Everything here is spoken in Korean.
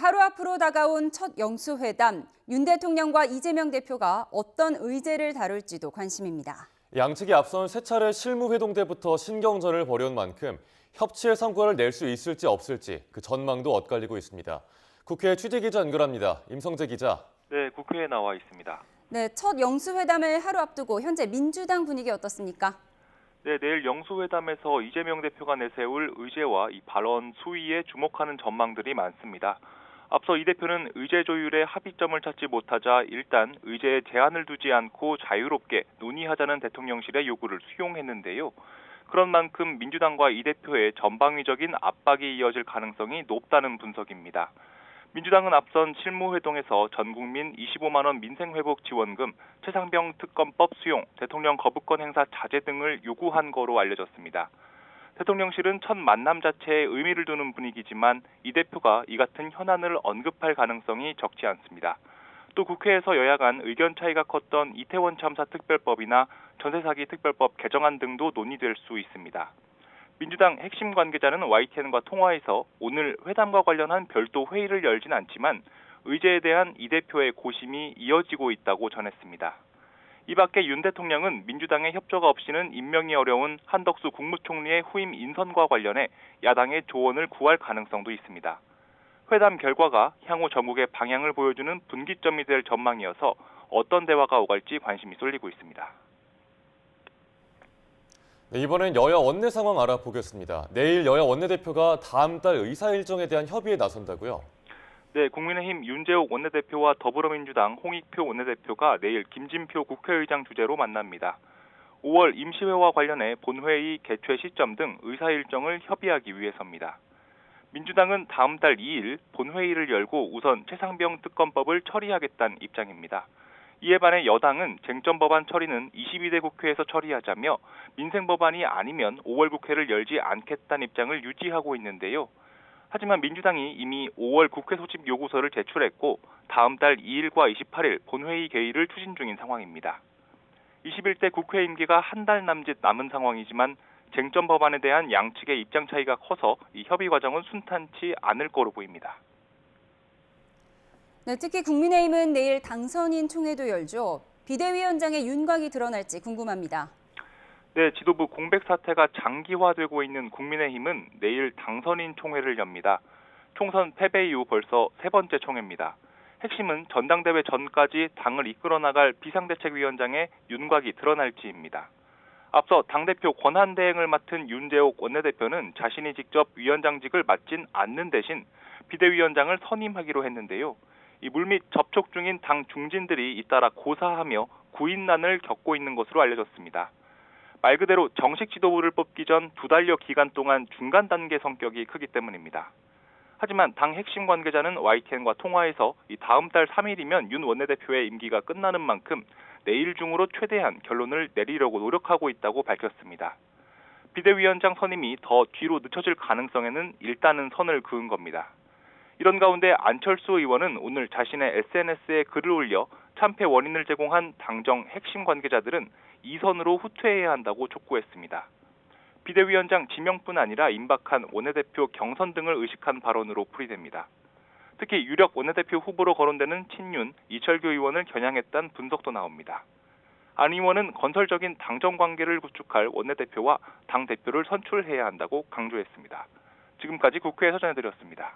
하루 앞으로 다가온 첫 영수회담, 윤 대통령과 이재명 대표가 어떤 의제를 다룰지도 관심입니다. 양측이 앞선 세 차례 실무회동 때부터 신경전을 벌여온 만큼 협치의 성과를 낼 수 있을지 없을지 그 전망도 엇갈리고 있습니다. 국회 취재기자 연결합니다. 임성재 기자. 네, 국회에 나와 있습니다. 네, 첫 영수회담을 하루 앞두고 현재 민주당 분위기 어떻습니까? 네, 내일 영수회담에서 이재명 대표가 내세울 의제와 이 발언 수위에 주목하는 전망들이 많습니다. 앞서 이 대표는 의제 조율에 합의점을 찾지 못하자 일단 의제에 제한을 두지 않고 자유롭게 논의하자는 대통령실의 요구를 수용했는데요. 그런 만큼 민주당과 이 대표의 전방위적인 압박이 이어질 가능성이 높다는 분석입니다. 민주당은 앞선 실무회동에서 전국민 25만 원 민생회복 지원금, 최상병 특검법 수용, 대통령 거부권 행사 자제 등을 요구한 거로 알려졌습니다. 대통령실은 첫 만남 자체에 의미를 두는 분위기지만 이 대표가 이 같은 현안을 언급할 가능성이 적지 않습니다. 또 국회에서 여야 간 의견 차이가 컸던 이태원 참사 특별법이나 전세사기 특별법 개정안 등도 논의될 수 있습니다. 민주당 핵심 관계자는 YTN과 통화에서 오늘 회담과 관련한 별도 회의를 열진 않지만 의제에 대한 이 대표의 고심이 이어지고 있다고 전했습니다. 이 밖에 윤 대통령은 민주당의 협조가 없이는 임명이 어려운 한덕수 국무총리의 후임 인선과 관련해 야당의 조언을 구할 가능성도 있습니다. 회담 결과가 향후 전국의 방향을 보여주는 분기점이 될 전망이어서 어떤 대화가 오갈지 관심이 쏠리고 있습니다. 네, 이번엔 여야 원내 상황 알아보겠습니다. 내일 여야 원내대표가 다음 달 의사 일정에 대한 협의에 나선다고요? 네, 국민의힘 윤재욱 원내대표와 더불어민주당 홍익표 원내대표가 내일 김진표 국회의장 주재로 만납니다. 5월 임시회와 관련해 본회의 개최 시점 등 의사 일정을 협의하기 위해서입니다. 민주당은 다음 달 2일 본회의를 열고 우선 최상병 특검법을 처리하겠다는 입장입니다. 이에 반해 여당은 쟁점 법안 처리는 22대 국회에서 처리하자며 민생 법안이 아니면 5월 국회를 열지 않겠다는 입장을 유지하고 있는데요. 하지만 민주당이 이미 5월 국회 소집 요구서를 제출했고 다음 달 2일과 28일 본회의 개의를 추진 중인 상황입니다. 21대 국회 임기가 한 달 남짓 남은 상황이지만 쟁점 법안에 대한 양측의 입장 차이가 커서 이 협의 과정은 순탄치 않을 거로 보입니다. 네, 특히 국민의힘은 내일 당선인 총회도 열죠. 비대위원장의 윤곽이 드러날지 궁금합니다. 네, 지도부 공백 사태가 장기화되고 있는 국민의힘은 내일 당선인 총회를 엽니다. 총선 패배 이후 벌써 세 번째 총회입니다. 핵심은 전당대회 전까지 당을 이끌어 나갈 비상대책위원장의 윤곽이 드러날지입니다. 앞서 당대표 권한대행을 맡은 윤재옥 원내대표는 자신이 직접 위원장직을 맡진 않는 대신 비대위원장을 선임하기로 했는데요. 이 물밑 접촉 중인 당 중진들이 잇따라 고사하며 구인난을 겪고 있는 것으로 알려졌습니다. 말 그대로 정식 지도부를 뽑기 전 2달여 기간 동안 중간 단계 성격이 크기 때문입니다. 하지만 당 핵심 관계자는 YTN과 통화에서 이 다음 달 3일이면 윤 원내대표의 임기가 끝나는 만큼 내일 중으로 최대한 결론을 내리려고 노력하고 있다고 밝혔습니다. 비대위원장 선임이 더 뒤로 늦춰질 가능성에는 일단은 선을 그은 겁니다. 이런 가운데 안철수 의원은 오늘 자신의 SNS에 글을 올려 참패 원인을 제공한 당정 핵심 관계자들은 이선으로 후퇴해야 한다고 촉구했습니다. 비대위원장 지명뿐 아니라 임박한 원내대표 경선 등을 의식한 발언으로 풀이됩니다. 특히 유력 원내대표 후보로 거론되는 친윤, 이철규 의원을 겨냥했다는 분석도 나옵니다. 안 의원은 건설적인 당정 관계를 구축할 원내대표와 당대표를 선출해야 한다고 강조했습니다. 지금까지 국회에서 전해드렸습니다.